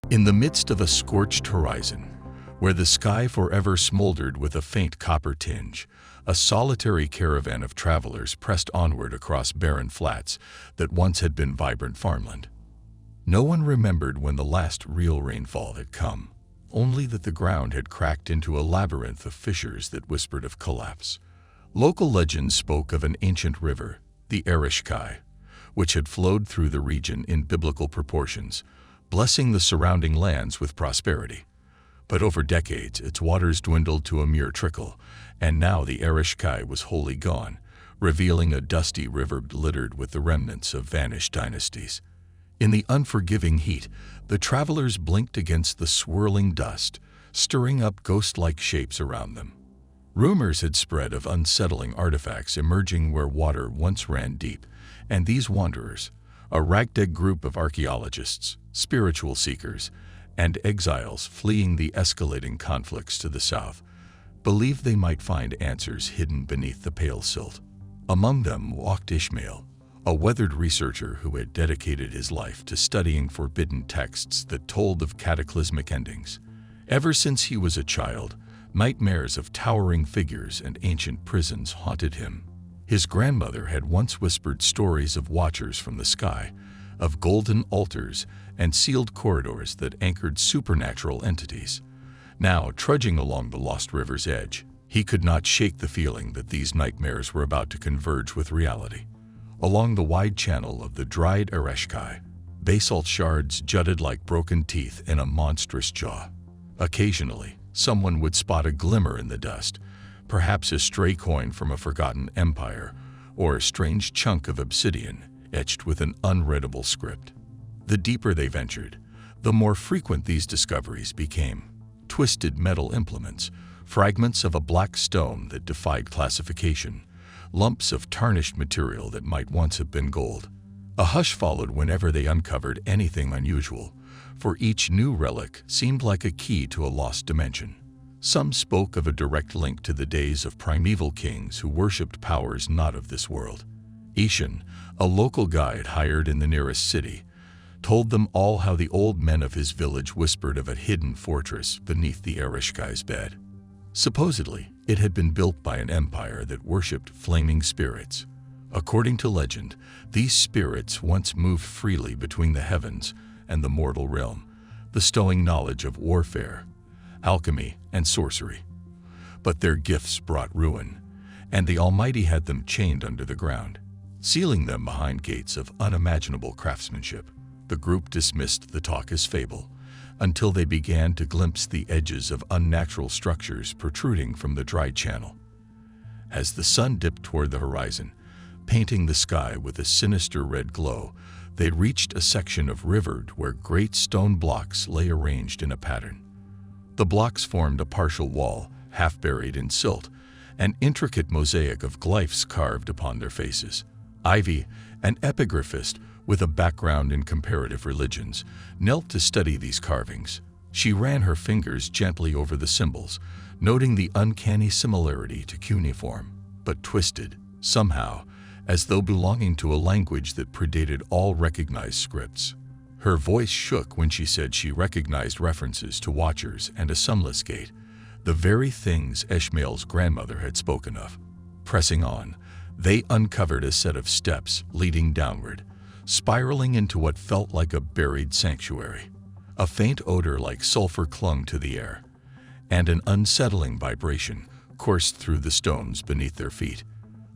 In the midst of a scorched horizon, where the sky forever smoldered with a faint copper tinge, a solitary caravan of travelers pressed onward across barren flats that once had been vibrant farmland. No one remembered when the last real rainfall had come, only that the ground had cracked into a labyrinth of fissures that whispered of collapse. Local legends spoke of an ancient river, the Ereshkigal, which had flowed through the region in biblical proportions, blessing the surrounding lands with prosperity. But over decades, its waters dwindled to a mere trickle, and now the Ereshkigal was wholly gone, revealing a dusty river littered with the remnants of vanished dynasties. In the unforgiving heat, the travelers blinked against the swirling dust, stirring up ghost-like shapes around them. Rumors had spread of unsettling artifacts emerging where water once ran deep, and these wanderers, a ragtag group of archaeologists, spiritual seekers, and exiles fleeing the escalating conflicts to the south, believed they might find answers hidden beneath the pale silt. Among them walked Ishmael, a weathered researcher who had dedicated his life to studying forbidden texts that told of cataclysmic endings. Ever since he was a child, nightmares of towering figures and ancient prisons haunted him. His grandmother had once whispered stories of watchers from the sky, of golden altars and sealed corridors that anchored supernatural entities. Now, trudging along the lost river's edge, he could not shake the feeling that these nightmares were about to converge with reality. Along the wide channel of the dried Ereshkigal, basalt shards jutted like broken teeth in a monstrous jaw. Occasionally, someone would spot a glimmer in the dust, perhaps a stray coin from a forgotten empire, or a strange chunk of obsidian etched with an unreadable script. The deeper they ventured, the more frequent these discoveries became. Twisted metal implements, fragments of a black stone that defied classification, lumps of tarnished material that might once have been gold. A hush followed whenever they uncovered anything unusual, for each new relic seemed like a key to a lost dimension. Some spoke of a direct link to the days of primeval kings who worshipped powers not of this world. Ishan, a local guide hired in the nearest city, told them all how the old men of his village whispered of a hidden fortress beneath the Ereshkigal's bed. Supposedly, it had been built by an empire that worshipped flaming spirits. According to legend, these spirits once moved freely between the heavens and the mortal realm, bestowing knowledge of warfare, alchemy, and sorcery. But their gifts brought ruin, and the Almighty had them chained under the ground, sealing them behind gates of unimaginable craftsmanship. The group dismissed the talk as fable, until they began to glimpse the edges of unnatural structures protruding from the dry channel. As the sun dipped toward the horizon, painting the sky with a sinister red glow, they reached a section of river where great stone blocks lay arranged in a pattern. The blocks formed a partial wall, half buried in silt, an intricate mosaic of glyphs carved upon their faces. Ivy, an epigraphist with a background in comparative religions, knelt to study these carvings. She ran her fingers gently over the symbols, noting the uncanny similarity to cuneiform, but twisted, somehow, as though belonging to a language that predated all recognized scripts. Her voice shook when she said she recognized references to watchers and a sunless gate, the very things Ishmael's grandmother had spoken of. Pressing on, they uncovered a set of steps leading downward, spiraling into what felt like a buried sanctuary. A faint odor like sulfur clung to the air, and an unsettling vibration coursed through the stones beneath their feet.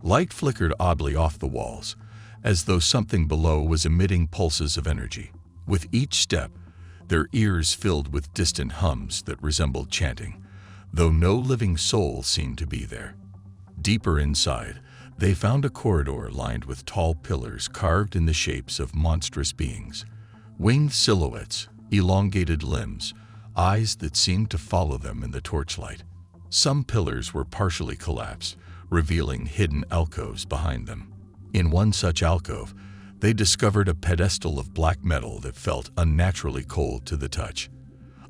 Light flickered oddly off the walls, as though something below was emitting pulses of energy. With each step, their ears filled with distant hums that resembled chanting, though no living soul seemed to be there. Deeper inside, they found a corridor lined with tall pillars carved in the shapes of monstrous beings. Winged silhouettes, elongated limbs, eyes that seemed to follow them in the torchlight. Some pillars were partially collapsed, revealing hidden alcoves behind them. In one such alcove, they discovered a pedestal of black metal that felt unnaturally cold to the touch.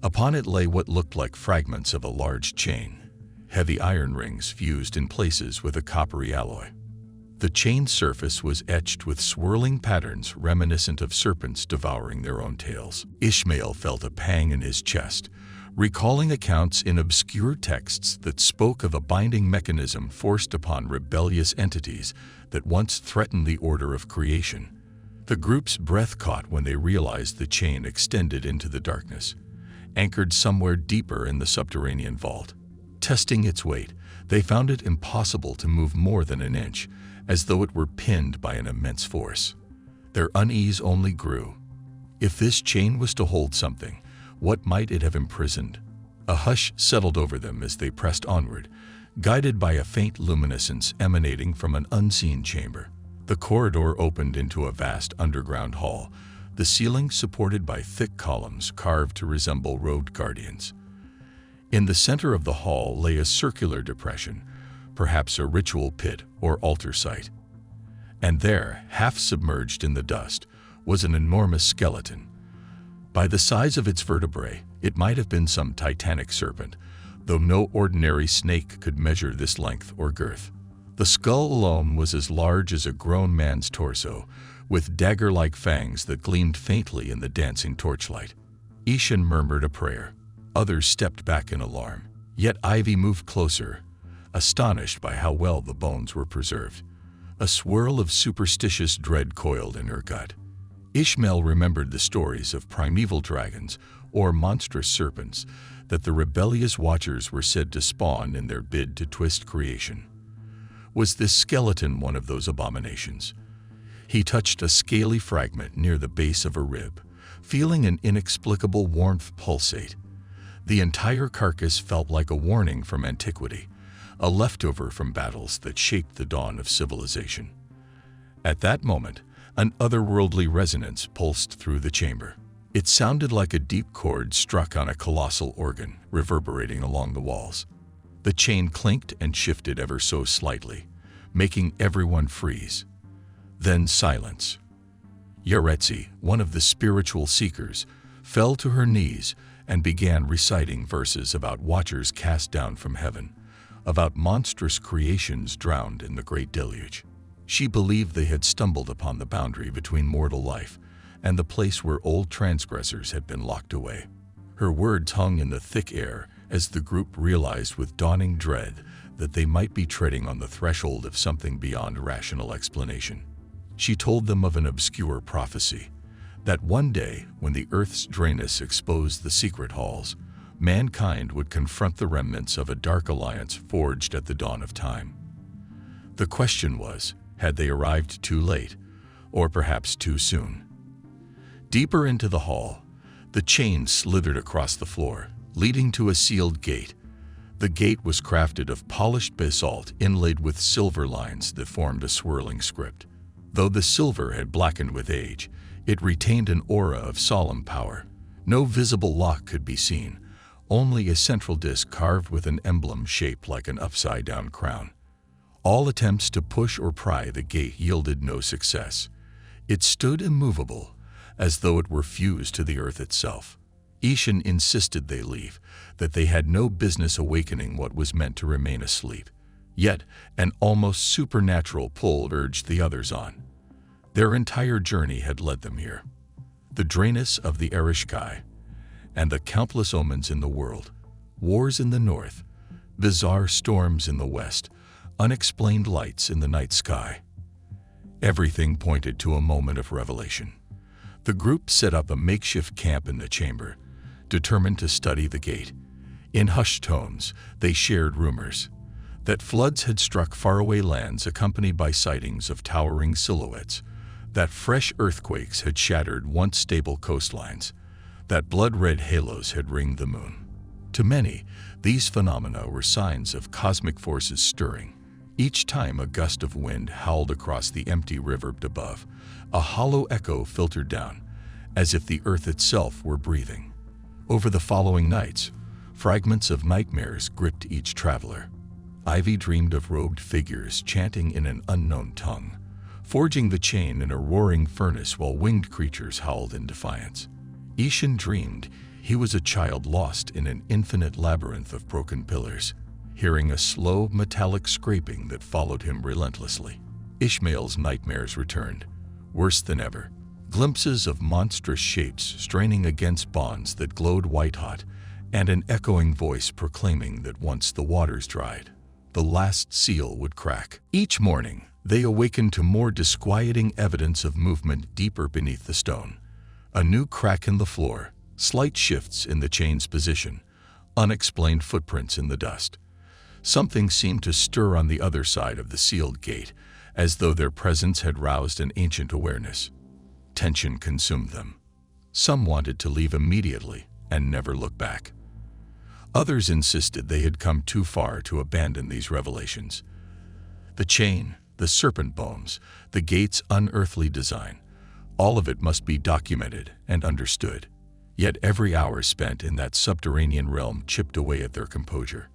Upon it lay what looked like fragments of a large chain, heavy iron rings fused in places with a coppery alloy. The chain's surface was etched with swirling patterns reminiscent of serpents devouring their own tails. Ishmael felt a pang in his chest, recalling accounts in obscure texts that spoke of a binding mechanism forced upon rebellious entities that once threatened the order of creation. The group's breath caught when they realized the chain extended into the darkness, anchored somewhere deeper in the subterranean vault. Testing its weight, they found it impossible to move more than an inch, as though it were pinned by an immense force. Their unease only grew. If this chain was to hold something, what might it have imprisoned? A hush settled over them as they pressed onward, guided by a faint luminescence emanating from an unseen chamber. The corridor opened into a vast underground hall, the ceiling supported by thick columns carved to resemble robed guardians. In the center of the hall lay a circular depression, perhaps a ritual pit or altar site. And there, half submerged in the dust, was an enormous skeleton. By the size of its vertebrae, it might have been some titanic serpent, though no ordinary snake could measure this length or girth. The skull alone was as large as a grown man's torso, with dagger-like fangs that gleamed faintly in the dancing torchlight. Ishan murmured a prayer. Others stepped back in alarm. Yet Ivy moved closer, astonished by how well the bones were preserved. A swirl of superstitious dread coiled in her gut. Ishmael remembered the stories of primeval dragons or monstrous serpents that the rebellious Watchers were said to spawn in their bid to twist creation. Was this skeleton one of those abominations? He touched a scaly fragment near the base of a rib, feeling an inexplicable warmth pulsate. The entire carcass felt like a warning from antiquity, a leftover from battles that shaped the dawn of civilization. At that moment, an otherworldly resonance pulsed through the chamber. It sounded like a deep chord struck on a colossal organ, reverberating along the walls. The chain clinked and shifted ever so slightly, making everyone freeze. Then silence. Yaretsi, one of the spiritual seekers, fell to her knees and began reciting verses about Watchers cast down from heaven, about monstrous creations drowned in the great deluge. She believed they had stumbled upon the boundary between mortal life and the place where old transgressors had been locked away. Her words hung in the thick air as the group realized with dawning dread that they might be treading on the threshold of something beyond rational explanation. She told them of an obscure prophecy, that one day, when the Earth's dryness exposed the secret halls, mankind would confront the remnants of a dark alliance forged at the dawn of time. The question was, had they arrived too late, or perhaps too soon? Deeper into the hall, the chain slithered across the floor, leading to a sealed gate. The gate was crafted of polished basalt inlaid with silver lines that formed a swirling script. Though the silver had blackened with age, it retained an aura of solemn power. No visible lock could be seen, only a central disc carved with an emblem shaped like an upside-down crown. All attempts to push or pry the gate yielded no success. It stood immovable, as though it were fused to the earth itself. Ishan insisted they leave, that they had no business awakening what was meant to remain asleep. Yet, an almost supernatural pull urged the others on. Their entire journey had led them here. The dryness of the Erishkai, and the countless omens in the world, wars in the north, bizarre storms in the west, unexplained lights in the night sky. Everything pointed to a moment of revelation. The group set up a makeshift camp in the chamber, determined to study the gate. In hushed tones, they shared rumors that floods had struck faraway lands accompanied by sightings of towering silhouettes, that fresh earthquakes had shattered once stable coastlines, that blood-red halos had ringed the moon. To many, these phenomena were signs of cosmic forces stirring. Each time a gust of wind howled across the empty river above, a hollow echo filtered down, as if the earth itself were breathing. Over the following nights, fragments of nightmares gripped each traveler. Ivy dreamed of robed figures chanting in an unknown tongue, forging the chain in a roaring furnace while winged creatures howled in defiance. Ishan dreamed he was a child lost in an infinite labyrinth of broken pillars, hearing a slow metallic scraping that followed him relentlessly. Ishmael's nightmares returned, worse than ever. Glimpses of monstrous shapes straining against bonds that glowed white-hot, and an echoing voice proclaiming that once the waters dried, the last seal would crack. Each morning, they awakened to more disquieting evidence of movement deeper beneath the stone. A new crack in the floor, slight shifts in the chain's position, unexplained footprints in the dust. Something seemed to stir on the other side of the sealed gate, as though their presence had roused an ancient awareness. Tension consumed them. Some wanted to leave immediately and never look back. Others insisted they had come too far to abandon these revelations. The chain, the serpent bones, the gate's unearthly design, all of it must be documented and understood. Yet every hour spent in that subterranean realm chipped away at their composure.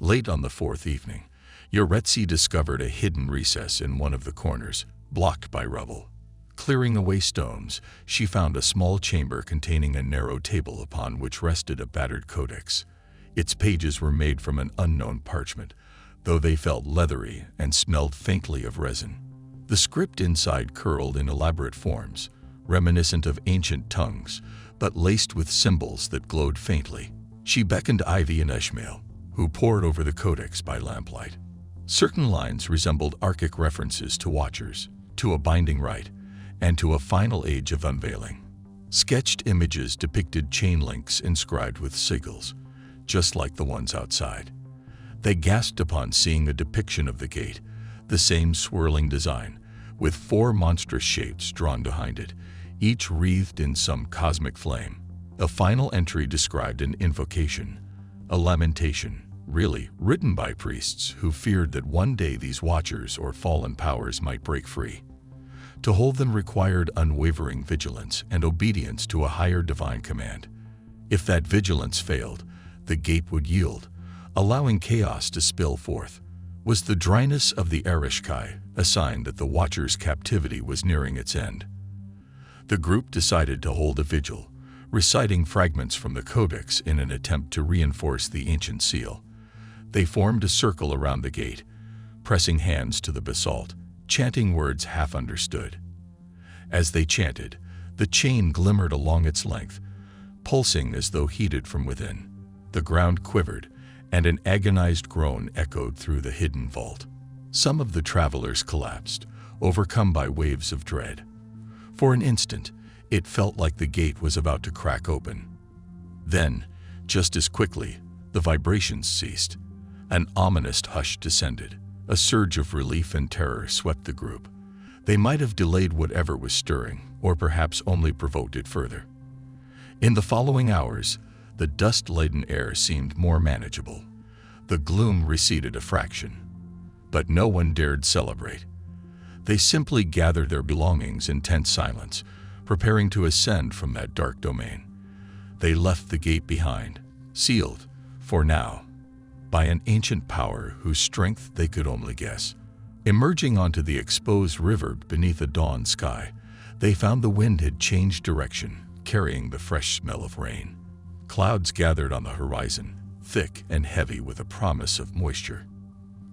Late on the fourth evening, Yoretzi discovered a hidden recess in one of the corners, blocked by rubble. Clearing away stones, she found a small chamber containing a narrow table upon which rested a battered codex. Its pages were made from an unknown parchment, though they felt leathery and smelled faintly of resin. The script inside curled in elaborate forms, reminiscent of ancient tongues, but laced with symbols that glowed faintly. She beckoned Ivy and Ishmael, who pored over the codex by lamplight. Certain lines resembled archaic references to Watchers, to a binding rite, and to a final age of unveiling. Sketched images depicted chain links inscribed with sigils, just like the ones outside. They gasped upon seeing a depiction of the gate, the same swirling design, with 4 monstrous shapes drawn behind it, each wreathed in some cosmic flame. A final entry described an invocation, a lamentation, really, written by priests who feared that one day these Watchers or fallen powers might break free. To hold them required unwavering vigilance and obedience to a higher divine command. If that vigilance failed, the gate would yield, allowing chaos to spill forth. Was the dryness of the Ereshkigal a sign that the Watchers' captivity was nearing its end? The group decided to hold a vigil, reciting fragments from the Codex in an attempt to reinforce the ancient seal. They formed a circle around the gate, pressing hands to the basalt, chanting words half understood. As they chanted, the chain glimmered along its length, pulsing as though heated from within. The ground quivered, and an agonized groan echoed through the hidden vault. Some of the travelers collapsed, overcome by waves of dread. For an instant, it felt like the gate was about to crack open. Then, just as quickly, the vibrations ceased. An ominous hush descended. A surge of relief and terror swept the group. They might have delayed whatever was stirring, or perhaps only provoked it further. In the following hours, the dust-laden air seemed more manageable. The gloom receded a fraction. But no one dared celebrate. They simply gathered their belongings in tense silence, preparing to ascend from that dark domain. They left the gate behind, sealed, for now, by an ancient power whose strength they could only guess. Emerging onto the exposed river beneath a dawn sky, they found the wind had changed direction, carrying the fresh smell of rain. Clouds gathered on the horizon, thick and heavy with a promise of moisture.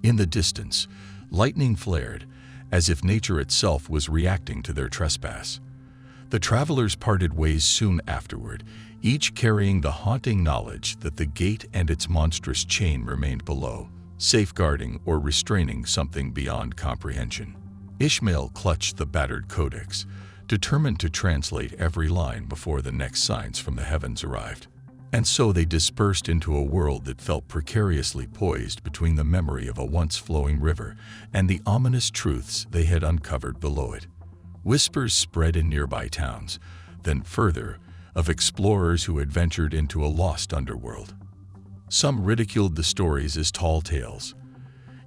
In the distance, lightning flared, as if nature itself was reacting to their trespass. The travelers parted ways soon afterward, each carrying the haunting knowledge that the gate and its monstrous chain remained below, safeguarding or restraining something beyond comprehension. Ishmael clutched the battered codex, determined to translate every line before the next signs from the heavens arrived. And so they dispersed into a world that felt precariously poised between the memory of a once-flowing river and the ominous truths they had uncovered below it. Whispers spread in nearby towns, then further, of explorers who had ventured into a lost underworld. Some ridiculed the stories as tall tales,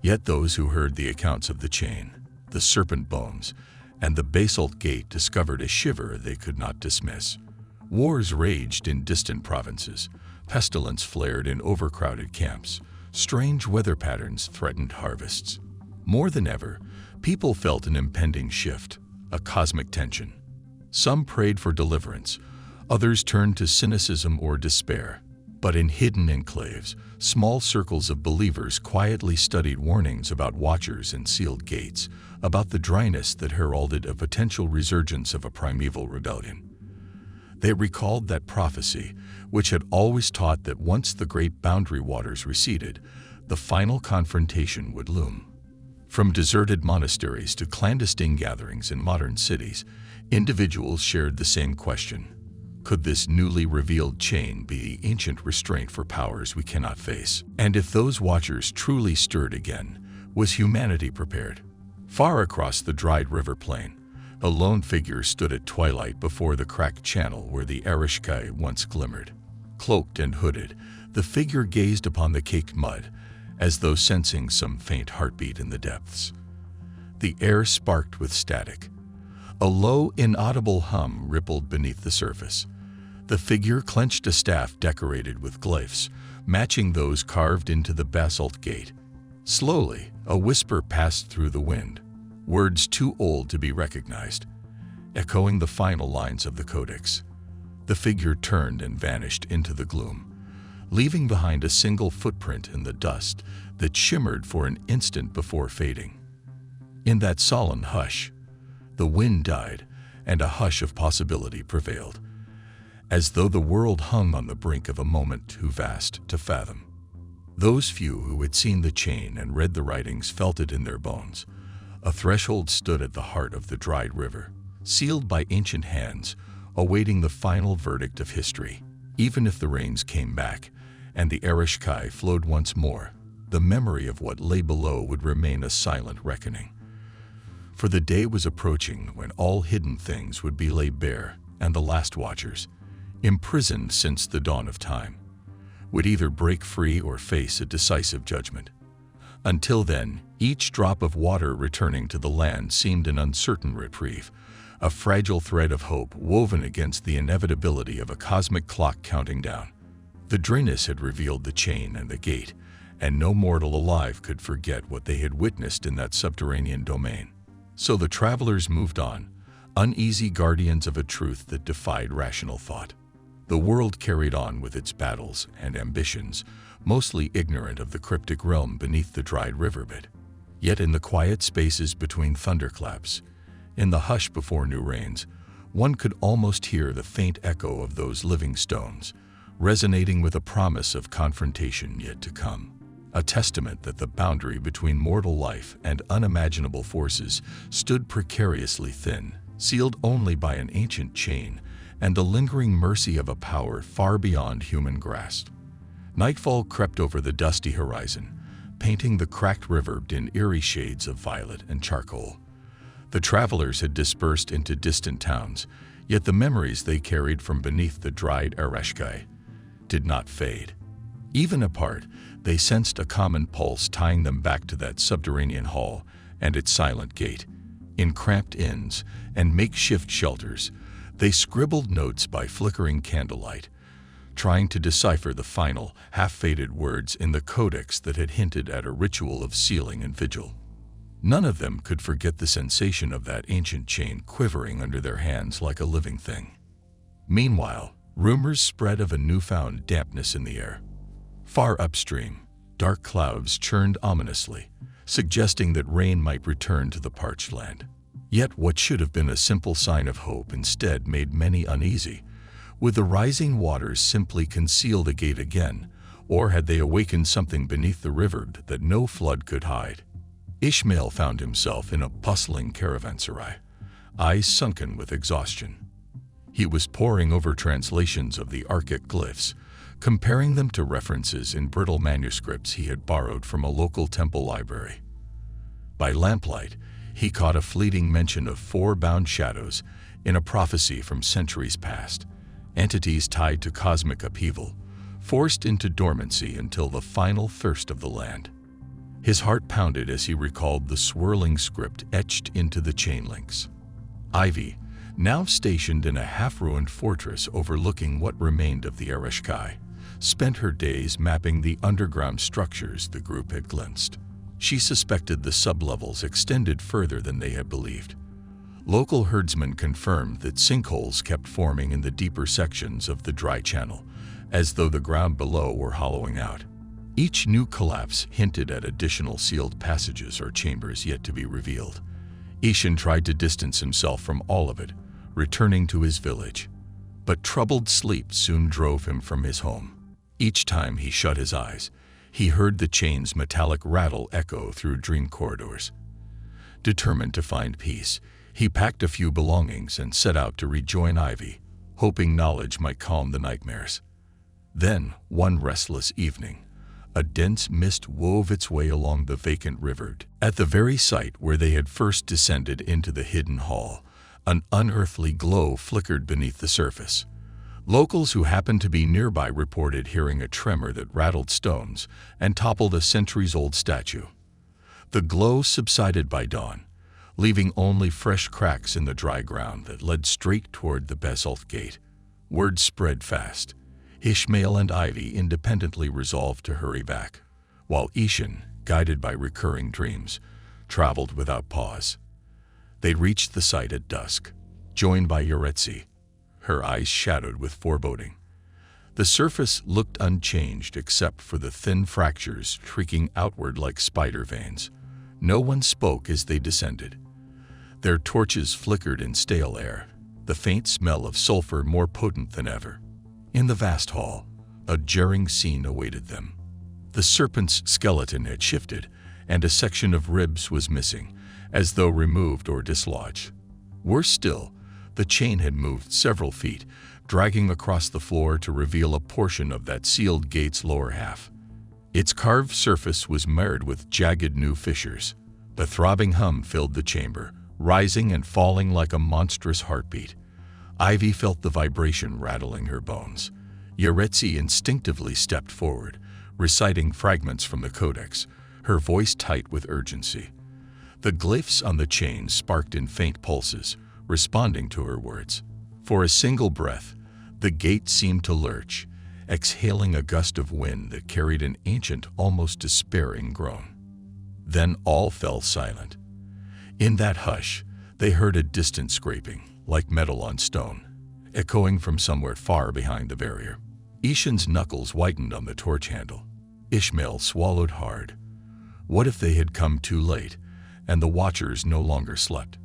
yet those who heard the accounts of the chain, the serpent bones, and the basalt gate discovered a shiver they could not dismiss. Wars raged in distant provinces, pestilence flared in overcrowded camps, strange weather patterns threatened harvests. More than ever, people felt an impending shift, a cosmic tension. Some prayed for deliverance, others turned to cynicism or despair. But in hidden enclaves, small circles of believers quietly studied warnings about watchers and sealed gates, about the dryness that heralded a potential resurgence of a primeval rebellion. They recalled that prophecy, which had always taught that once the great boundary waters receded, the final confrontation would loom. From deserted monasteries to clandestine gatherings in modern cities, individuals shared the same question. Could this newly revealed chain be the ancient restraint for powers we cannot face? And if those watchers truly stirred again, was humanity prepared? Far across the dried river plain, a lone figure stood at twilight before the cracked channel where the Ereshkigal once glimmered. Cloaked and hooded, the figure gazed upon the caked mud, as though sensing some faint heartbeat in the depths. The air sparked with static. A low, inaudible hum rippled beneath the surface. The figure clenched a staff decorated with glyphs, matching those carved into the basalt gate. Slowly, a whisper passed through the wind, words too old to be recognized, echoing the final lines of the codex. The figure turned and vanished into the gloom, leaving behind a single footprint in the dust that shimmered for an instant before fading. In that solemn hush, the wind died and a hush of possibility prevailed, as though the world hung on the brink of a moment too vast to fathom. Those few who had seen the chain and read the writings felt it in their bones. A threshold stood at the heart of the dried river, sealed by ancient hands, awaiting the final verdict of history. Even if the rains came back and the Ereshkigal flowed once more, the memory of what lay below would remain a silent reckoning. For the day was approaching when all hidden things would be laid bare, and the last watchers, imprisoned since the dawn of time, would either break free or face a decisive judgment. Until then, each drop of water returning to the land seemed an uncertain reprieve, a fragile thread of hope woven against the inevitability of a cosmic clock counting down. The dryness had revealed the chain and the gate, and no mortal alive could forget what they had witnessed in that subterranean domain. So the travelers moved on, uneasy guardians of a truth that defied rational thought. The world carried on with its battles and ambitions, mostly ignorant of the cryptic realm beneath the dried riverbed. Yet in the quiet spaces between thunderclaps, in the hush before new rains, one could almost hear the faint echo of those living stones, resonating with a promise of confrontation yet to come. A testament that the boundary between mortal life and unimaginable forces stood precariously thin, sealed only by an ancient chain and the lingering mercy of a power far beyond human grasp. Nightfall crept over the dusty horizon, painting the cracked river in eerie shades of violet and charcoal. The travelers had dispersed into distant towns, yet the memories they carried from beneath the dried Ereshkigal did not fade. Even apart, they sensed a common pulse tying them back to that subterranean hall and its silent gate. In cramped inns and makeshift shelters, they scribbled notes by flickering candlelight, trying to decipher the final, half-faded words in the codex that had hinted at a ritual of sealing and vigil. None of them could forget the sensation of that ancient chain quivering under their hands like a living thing. Meanwhile, rumors spread of a newfound dampness in the air. Far upstream, dark clouds churned ominously, suggesting that rain might return to the parched land. Yet what should have been a simple sign of hope instead made many uneasy. Would the rising waters simply conceal the gate again, or had they awakened something beneath the river that no flood could hide? Ishmael found himself in a bustling caravanserai, eyes sunken with exhaustion. He was poring over translations of the Archaic glyphs, comparing them to references in brittle manuscripts he had borrowed from a local temple library. By lamplight, he caught a fleeting mention of four bound shadows in a prophecy from centuries past, entities tied to cosmic upheaval, forced into dormancy until the final thirst of the land. His heart pounded as he recalled the swirling script etched into the chain links. Ivy, now stationed in a half-ruined fortress overlooking what remained of the Ereshkigal, spent her days mapping the underground structures the group had glimpsed. She suspected the sublevels extended further than they had believed. Local herdsmen confirmed that sinkholes kept forming in the deeper sections of the dry channel, as though the ground below were hollowing out. Each new collapse hinted at additional sealed passages or chambers yet to be revealed. Ishan tried to distance himself from all of it, returning to his village. But troubled sleep soon drove him from his home. Each time he shut his eyes, he heard the chain's metallic rattle echo through dream corridors. Determined to find peace, he packed a few belongings and set out to rejoin Ivy, hoping knowledge might calm the nightmares. Then, one restless evening, a dense mist wove its way along the vacant river. At the very site where they had first descended into the hidden hall, an unearthly glow flickered beneath the surface. Locals who happened to be nearby reported hearing a tremor that rattled stones and toppled a centuries-old statue. The glow subsided by dawn, leaving only fresh cracks in the dry ground that led straight toward the basalt gate. Word spread fast. Ishmael and Ivy independently resolved to hurry back, while Ishan, guided by recurring dreams, traveled without pause. They reached the site at dusk, joined by Yuretsi, her eyes shadowed with foreboding. The surface looked unchanged except for the thin fractures streaking outward like spider veins. No one spoke as they descended. Their torches flickered in stale air, the faint smell of sulfur more potent than ever. In the vast hall, a jarring scene awaited them. The serpent's skeleton had shifted, and a section of ribs was missing, as though removed or dislodged. Worse still, the chain had moved several feet, dragging across the floor to reveal a portion of that sealed gate's lower half. Its carved surface was marred with jagged new fissures. The throbbing hum filled the chamber, rising and falling like a monstrous heartbeat. Ivy felt the vibration rattling her bones. Yuretsi instinctively stepped forward, reciting fragments from the codex, her voice tight with urgency. The glyphs on the chain sparked in faint pulses, responding to her words. For a single breath, the gate seemed to lurch, exhaling a gust of wind that carried an ancient, almost despairing groan. Then all fell silent. In that hush, they heard a distant scraping, like metal on stone, echoing from somewhere far behind the barrier. Ishan's knuckles whitened on the torch handle. Ishmael swallowed hard. What if they had come too late, and the watchers no longer slept?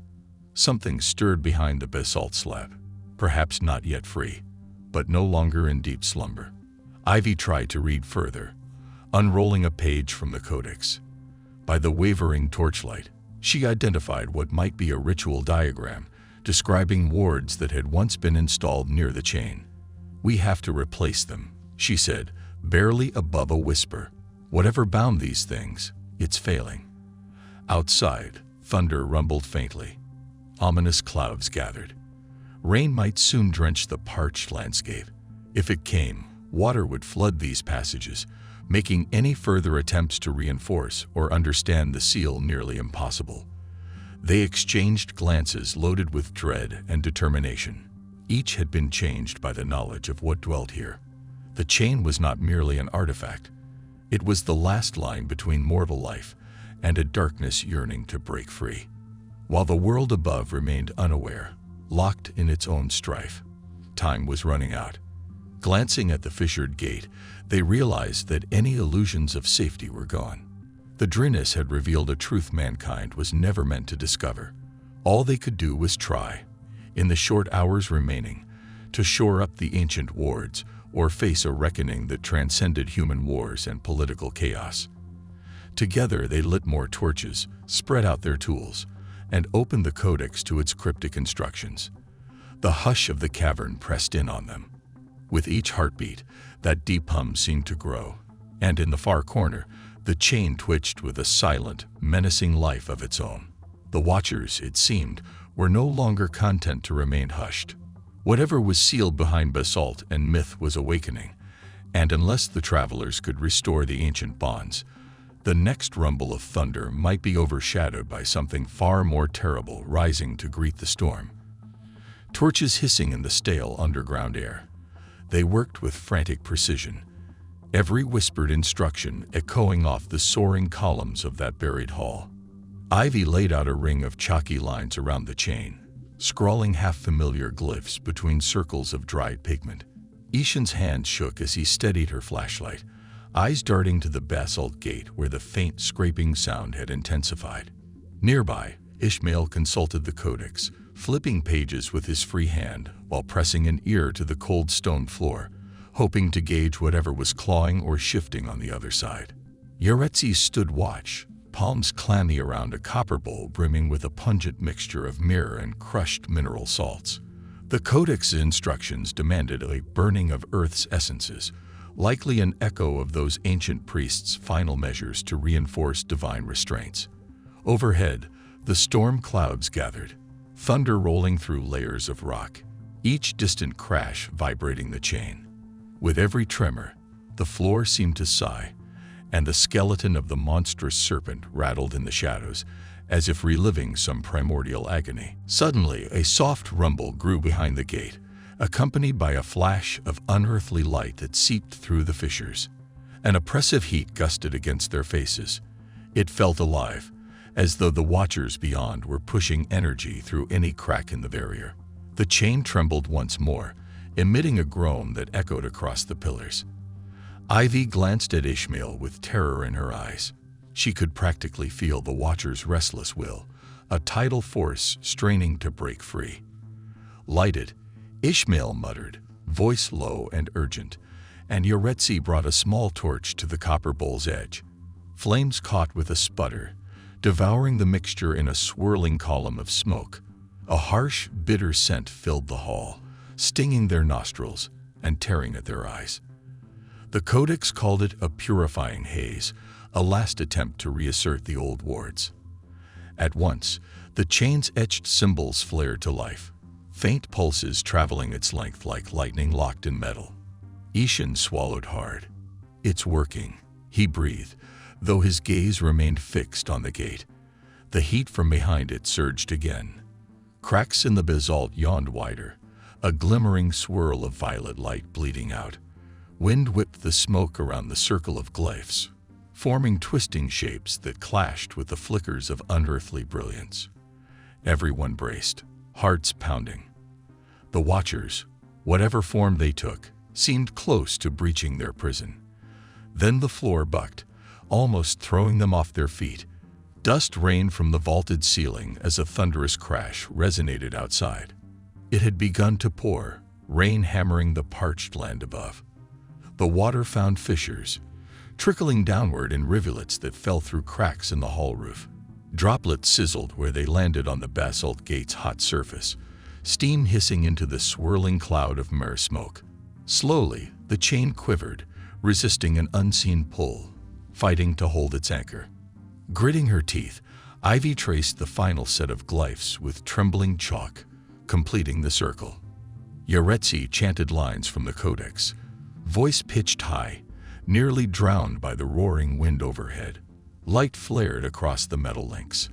Something stirred behind the basalt slab, perhaps not yet free, but no longer in deep slumber. Ivy tried to read further, unrolling a page from the codex. By the wavering torchlight, she identified what might be a ritual diagram describing wards that had once been installed near the chain. "We have to replace them," she said, barely above a whisper. "Whatever bound these things, it's failing." Outside, thunder rumbled faintly. Ominous clouds gathered. Rain might soon drench the parched landscape. If it came, water would flood these passages, making any further attempts to reinforce or understand the seal nearly impossible. They exchanged glances loaded with dread and determination. Each had been changed by the knowledge of what dwelt here. The chain was not merely an artifact. It was the last line between mortal life and a darkness yearning to break free. While the world above remained unaware, locked in its own strife, time was running out. Glancing at the fissured gate, they realized that any illusions of safety were gone. The Drinnis had revealed a truth mankind was never meant to discover. All they could do was try, in the short hours remaining, to shore up the ancient wards or face a reckoning that transcended human wars and political chaos. Together they lit more torches, spread out their tools, and opened the codex to its cryptic instructions. The hush of the cavern pressed in on them. With each heartbeat, that deep hum seemed to grow, and in the far corner, the chain twitched with a silent, menacing life of its own. The watchers, it seemed, were no longer content to remain hushed. Whatever was sealed behind basalt and myth was awakening, and unless the travelers could restore the ancient bonds, the next rumble of thunder might be overshadowed by something far more terrible rising to greet the storm. Torches hissing in the stale underground air, they worked with frantic precision, every whispered instruction echoing off the soaring columns of that buried hall. Ivy laid out a ring of chalky lines around the chain, scrawling half-familiar glyphs between circles of dried pigment. Ishan's hand shook as he steadied her flashlight, eyes darting to the basalt gate where the faint scraping sound had intensified. Nearby, Ishmael consulted the codex, flipping pages with his free hand while pressing an ear to the cold stone floor, hoping to gauge whatever was clawing or shifting on the other side. Yaretsi stood watch, palms clammy around a copper bowl brimming with a pungent mixture of myrrh and crushed mineral salts. The codex's instructions demanded a burning of Earth's essences, likely an echo of those ancient priests' final measures to reinforce divine restraints. Overhead, the storm clouds gathered, thunder rolling through layers of rock, each distant crash vibrating the chain. With every tremor, the floor seemed to sigh, and the skeleton of the monstrous serpent rattled in the shadows, as if reliving some primordial agony. Suddenly, a soft rumble grew behind the gate, accompanied by a flash of unearthly light that seeped through the fissures. An oppressive heat gusted against their faces. It felt alive, as though the watchers beyond were pushing energy through any crack in the barrier. The chain trembled once more, emitting a groan that echoed across the pillars. Ivy glanced at Ishmael with terror in her eyes. She could practically feel the watcher's restless will, a tidal force straining to break free. Lighted, Ishmael muttered, voice low and urgent, and Yaretsi brought a small torch to the copper bowl's edge. Flames caught with a sputter, devouring the mixture in a swirling column of smoke. A harsh, bitter scent filled the hall, stinging their nostrils and tearing at their eyes. The codex called it a purifying haze, a last attempt to reassert the old wards. At once, the chain's etched symbols flared to life, faint pulses traveling its length like lightning locked in metal. Ishan swallowed hard. "It's working," he breathed, though his gaze remained fixed on the gate. The heat from behind it surged again. Cracks in the basalt yawned wider, a glimmering swirl of violet light bleeding out. Wind whipped the smoke around the circle of glyphs, forming twisting shapes that clashed with the flickers of unearthly brilliance. Everyone braced, hearts pounding. The watchers, whatever form they took, seemed close to breaching their prison. Then the floor bucked, almost throwing them off their feet. Dust rained from the vaulted ceiling as a thunderous crash resonated outside. It had begun to pour, rain hammering the parched land above. The water found fissures, trickling downward in rivulets that fell through cracks in the hall roof. Droplets sizzled where they landed on the basalt gate's hot surface, steam hissing into the swirling cloud of myrrh smoke. Slowly, the chain quivered, resisting an unseen pull, fighting to hold its anchor. Gritting her teeth, Ivy traced the final set of glyphs with trembling chalk, completing the circle. Yaretsi chanted lines from the codex, voice pitched high, nearly drowned by the roaring wind overhead. Light flared across the metal links.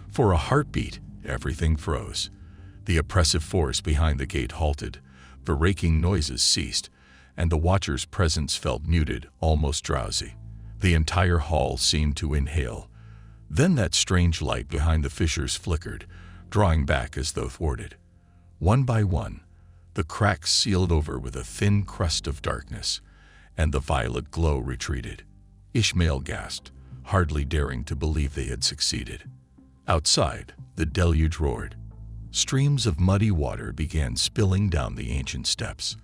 For a heartbeat, everything froze. The oppressive force behind the gate halted, the raking noises ceased, and the watcher's presence felt muted, almost drowsy. The entire hall seemed to inhale. Then that strange light behind the fissures flickered, drawing back as though thwarted. One by one, the cracks sealed over with a thin crust of darkness, and the violet glow retreated. Ishmael gasped, hardly daring to believe they had succeeded. Outside, the deluge roared. Streams of muddy water began spilling down the ancient steps.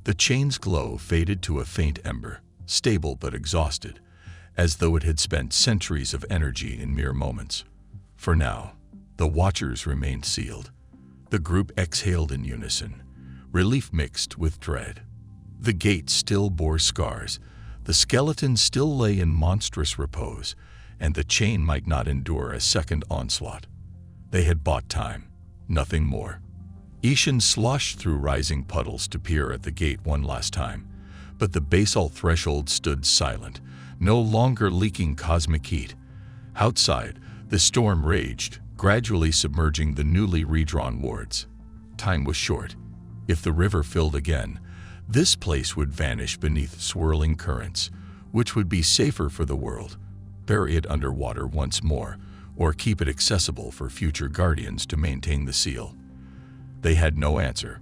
The chain's glow faded to a faint ember, stable but exhausted, as though it had spent centuries of energy in mere moments. For now, the watchers remained sealed. The group exhaled in unison, relief mixed with dread. The gate still bore scars, the skeleton still lay in monstrous repose, and the chain might not endure a second onslaught. They had bought time, nothing more. Ishan sloshed through rising puddles to peer at the gate one last time, but the basalt threshold stood silent, no longer leaking cosmic heat. Outside, the storm raged, gradually submerging the newly redrawn wards. Time was short. If the river filled again, this place would vanish beneath swirling currents, which would be safer for the world. Bury it underwater once more, or keep it accessible for future guardians to maintain the seal. They had no answer.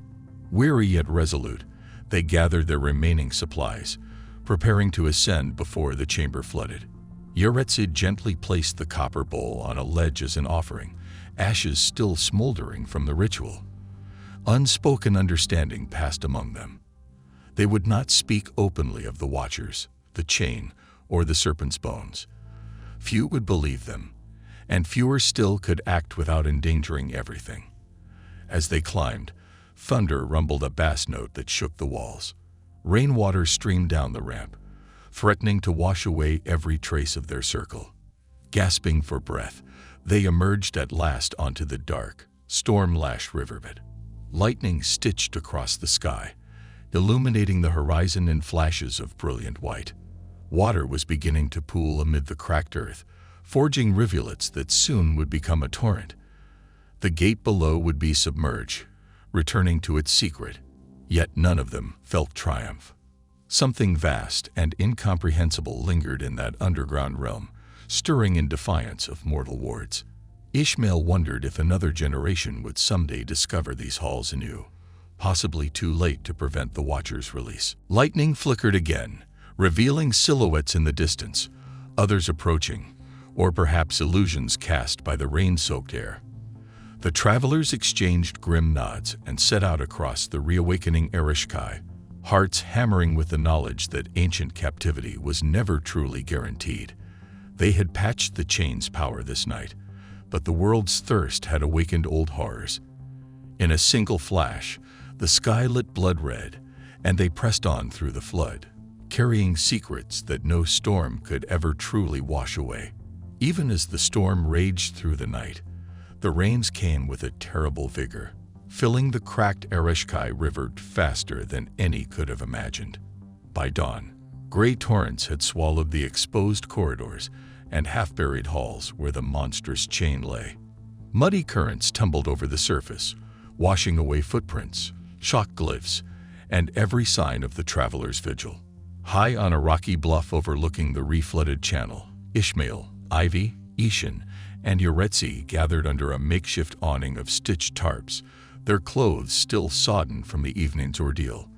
Weary yet resolute, They gathered their remaining supplies, preparing to ascend before the chamber flooded. Yuretsi gently placed the copper bowl on a ledge as an offering, ashes still smoldering from the ritual. Unspoken understanding passed among them. They would not speak openly of the Watchers, the chain, or the serpent's bones. Few would believe them, and fewer still could act without endangering everything. As they climbed, thunder rumbled a bass note that shook the walls. Rainwater streamed down the ramp, threatening to wash away every trace of their circle. Gasping for breath, they emerged at last onto the dark, storm-lashed riverbed. Lightning stitched across the sky, illuminating the horizon in flashes of brilliant white. Water was beginning to pool amid the cracked earth, forging rivulets that soon would become a torrent. The gate below would be submerged, returning to its secret, yet none of them felt triumph. Something vast and incomprehensible lingered in that underground realm, stirring in defiance of mortal wards. Ishmael wondered if another generation would someday discover these halls anew, possibly too late to prevent the Watcher's release. Lightning flickered again, revealing silhouettes in the distance, others approaching, or perhaps illusions cast by the rain-soaked air. The travelers exchanged grim nods and set out across the reawakening Ereshkigal, hearts hammering with the knowledge that ancient captivity was never truly guaranteed. They had patched the chain's power this night, but the world's thirst had awakened old horrors. In a single flash, the sky lit blood red, and they pressed on through the flood, carrying secrets that no storm could ever truly wash away. Even as the storm raged through the night, the rains came with a terrible vigor, filling the cracked Ereshkigal River faster than any could have imagined. By dawn, gray torrents had swallowed the exposed corridors and half-buried halls where the monstrous chain lay. Muddy currents tumbled over the surface, washing away footprints, chalk glyphs, and every sign of the traveler's vigil. High on a rocky bluff overlooking the reflooded channel, Ishmael, Ivy, Ishan, and Yuretsi gathered under a makeshift awning of stitched tarps, their clothes still sodden from the evening's ordeal.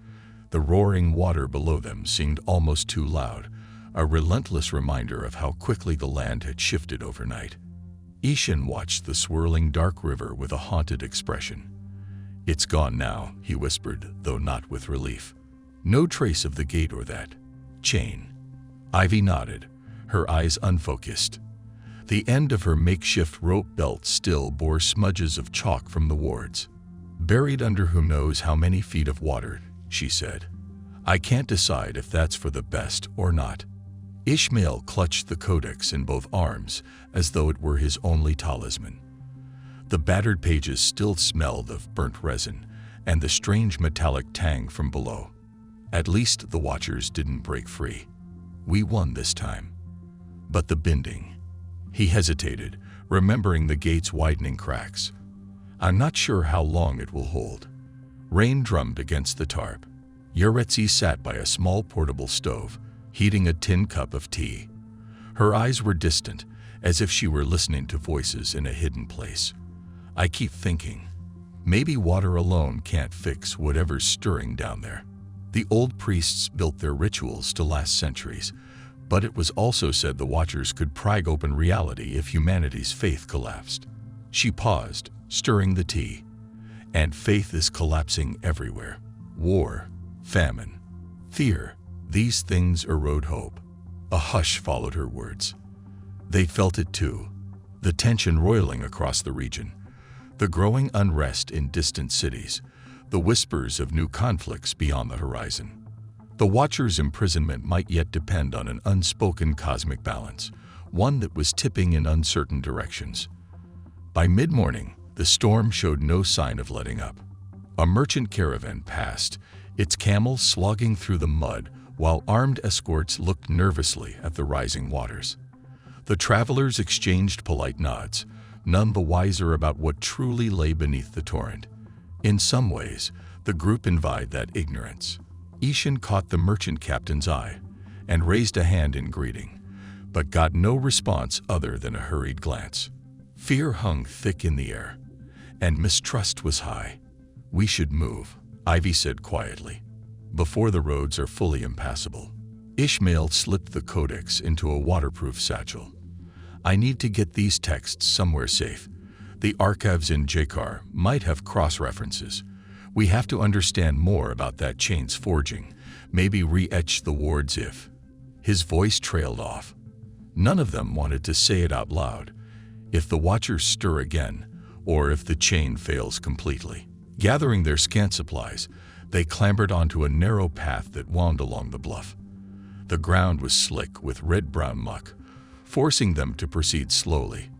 The roaring water below them seemed almost too loud, a relentless reminder of how quickly the land had shifted overnight. Ishan watched the swirling dark river with a haunted expression. "It's gone now," he whispered, though not with relief. "No trace of the gate or that chain." Ivy nodded, her eyes unfocused. The end of her makeshift rope belt still bore smudges of chalk from the wards. "Buried under who knows how many feet of water," she said. "I can't decide if that's for the best or not." Ishmael clutched the codex in both arms as though it were his only talisman. The battered pages still smelled of burnt resin and the strange metallic tang from below. At least the Watchers didn't break free. We won this time. But the binding. He hesitated, remembering the gate's widening cracks. "I'm not sure how long it will hold." Rain drummed against the tarp. Yuretsi sat by a small portable stove, heating a tin cup of tea. Her eyes were distant, as if she were listening to voices in a hidden place. "I keep thinking, maybe water alone can't fix whatever's stirring down there. The old priests built their rituals to last centuries, but it was also said the Watchers could pry open reality if humanity's faith collapsed." She paused, stirring the tea. "And faith is collapsing everywhere. War, famine, fear. These things erode hope." A hush followed her words. They felt it too, the tension roiling across the region, the growing unrest in distant cities, the whispers of new conflicts beyond the horizon. The Watcher's imprisonment might yet depend on an unspoken cosmic balance, one that was tipping in uncertain directions. By mid-morning, the storm showed no sign of letting up. A merchant caravan passed, its camels slogging through the mud, while armed escorts looked nervously at the rising waters. The travelers exchanged polite nods, none the wiser about what truly lay beneath the torrent. In some ways, the group envied that ignorance. Ishan caught the merchant captain's eye and raised a hand in greeting, but got no response other than a hurried glance. Fear hung thick in the air, and mistrust was high. "We should move," Ivy said quietly. before the roads are fully impassable. Ishmael slipped the codex into a waterproof satchel. I need to get these texts somewhere safe. The archives in Jakar might have cross-references. We have to understand more about that chain's forging, maybe re-etch the wards if. His voice trailed off. None of them wanted to say it out loud. If the Watchers stir again, or if the chain fails completely. Gathering their scant supplies, they clambered onto a narrow path that wound along the bluff. The ground was slick with red-brown muck, forcing them to proceed slowly.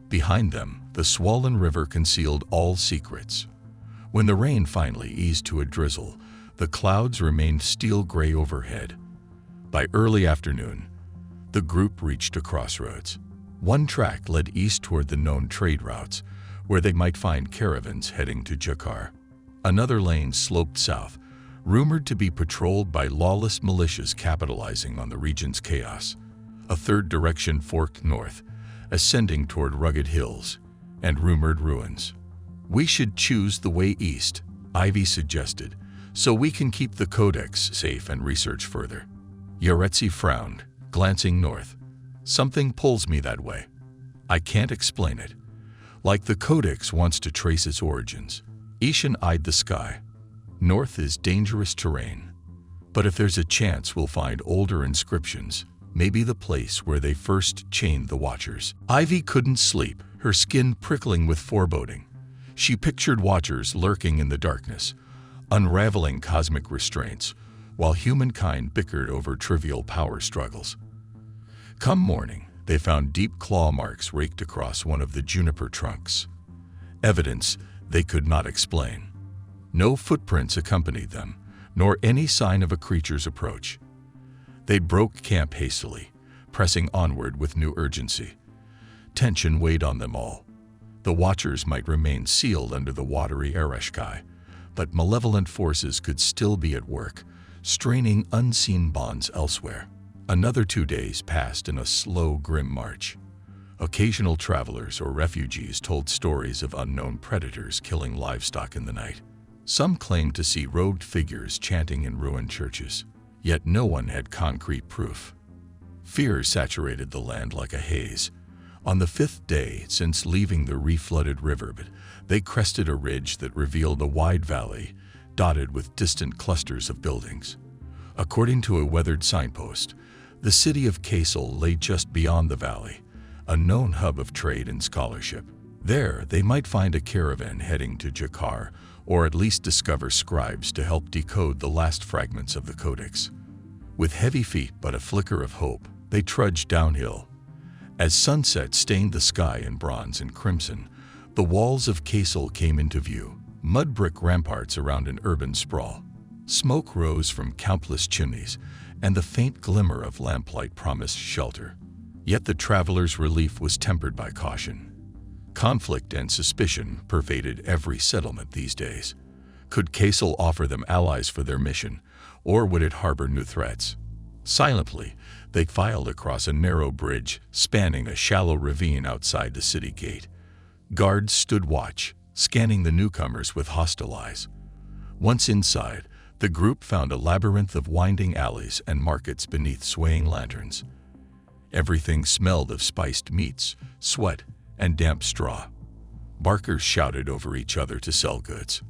Behind them, the swollen river concealed all secrets. When the rain finally eased to a drizzle, the clouds remained steel gray overhead. By early afternoon, the group reached a crossroads. One track led east toward the known trade routes, where they might find caravans heading to Jakar. Another lane sloped south, rumored to be patrolled by lawless militias capitalizing on the region's chaos. A third direction forked north, ascending toward rugged hills and rumored ruins. We should choose the way east, Ivy suggested, so we can keep the codex safe and research further. Yaretsi frowned, glancing north. Something pulls me that way. I can't explain it. Like the codex wants to trace its origins. Ishan eyed the sky. North is dangerous terrain. But if there's a chance we'll find older inscriptions, maybe the place where they first chained the Watchers. Ivy couldn't sleep, her skin prickling with foreboding. She pictured Watchers lurking in the darkness, unraveling cosmic restraints, while humankind bickered over trivial power struggles. Come morning, they found deep claw marks raked across one of the juniper trunks. Evidence they could not explain. No footprints accompanied them, nor any sign of a creature's approach. They broke camp hastily, pressing onward with new urgency. Tension weighed on them all. The Watchers might remain sealed under the watery Ereshkai, but malevolent forces could still be at work, straining unseen bonds elsewhere. Another 2 days passed in a slow, grim march. Occasional travelers or refugees told stories of unknown predators killing livestock in the night. Some claimed to see robed figures chanting in ruined churches, yet no one had concrete proof. Fear saturated the land like a haze. On the 5th day since leaving the re-flooded riverbed, they crested a ridge that revealed a wide valley, dotted with distant clusters of buildings. According to a weathered signpost, the city of Kassel lay just beyond the valley, a known hub of trade and scholarship. There, they might find a caravan heading to Jakar, or at least discover scribes to help decode the last fragments of the codex. With heavy feet but a flicker of hope, they trudged downhill. As sunset stained the sky in bronze and crimson, the walls of Kassel came into view, mud brick ramparts around an urban sprawl. Smoke rose from countless chimneys, and the faint glimmer of lamplight promised shelter. Yet the travelers' relief was tempered by caution. Conflict and suspicion pervaded every settlement these days. Could Kassel offer them allies for their mission, or would it harbor new threats? Silently, they filed across a narrow bridge spanning a shallow ravine outside the city gate. Guards stood watch, scanning the newcomers with hostile eyes. Once inside, the group found a labyrinth of winding alleys and markets beneath swaying lanterns. Everything smelled of spiced meats, sweat, and damp straw. Barkers shouted over each other to sell goods.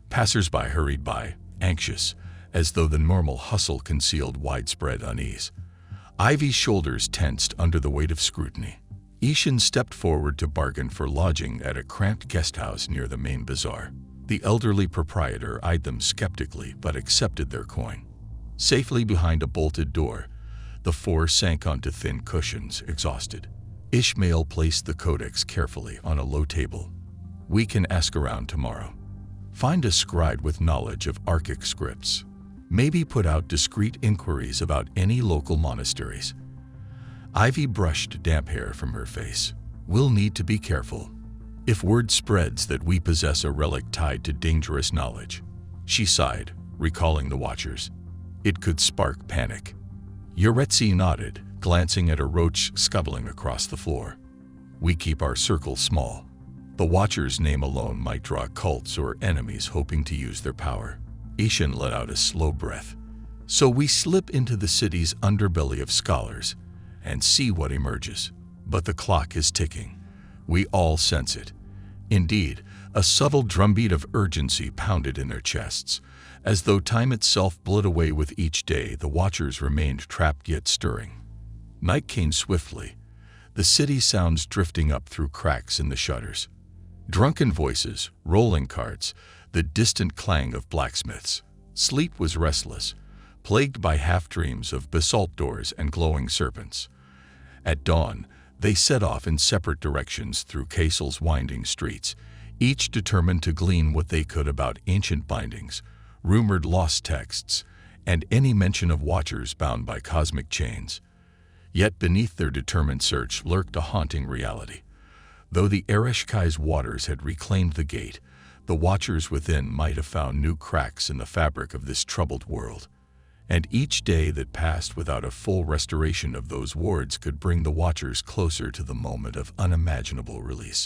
Passers-by hurried by, anxious, as though the normal hustle concealed widespread unease. Ivy's shoulders tensed under the weight of scrutiny. Ishan stepped forward to bargain for lodging at a cramped guesthouse near the main bazaar. The elderly proprietor eyed them skeptically but accepted their coin. Safely behind a bolted door, the four sank onto thin cushions, exhausted. Ishmael placed the codex carefully on a low table. We can ask around tomorrow. Find a scribe with knowledge of Archic scripts. Maybe put out discreet inquiries about any local monasteries. Ivy brushed damp hair from her face. We'll need to be careful. If word spreads that we possess a relic tied to dangerous knowledge, she sighed, recalling the Watchers. It could spark panic. Yaretsi nodded, glancing at a roach scuttling across the floor. We keep our circle small. The Watchers' name alone might draw cults or enemies hoping to use their power. Ishan let out a slow breath. So we slip into the city's underbelly of scholars and see what emerges. But the clock is ticking. We all sense it. Indeed, a subtle drumbeat of urgency pounded in their chests. As though time itself bled away with each day, the watchers remained trapped yet stirring. Night came swiftly, the city sounds drifting up through cracks in the shutters. Drunken voices, rolling carts, the distant clang of blacksmiths. Sleep was restless, plagued by half-dreams of basalt doors and glowing serpents. At dawn, they set off in separate directions through Castle's winding streets, each determined to glean what they could about ancient bindings, rumored lost texts, and any mention of watchers bound by cosmic chains. Yet beneath their determined search lurked a haunting reality. Though the Ereshki's waters had reclaimed the gate, the watchers within might have found new cracks in the fabric of this troubled world. And each day that passed without a full restoration of those wards could bring the watchers closer to the moment of unimaginable release.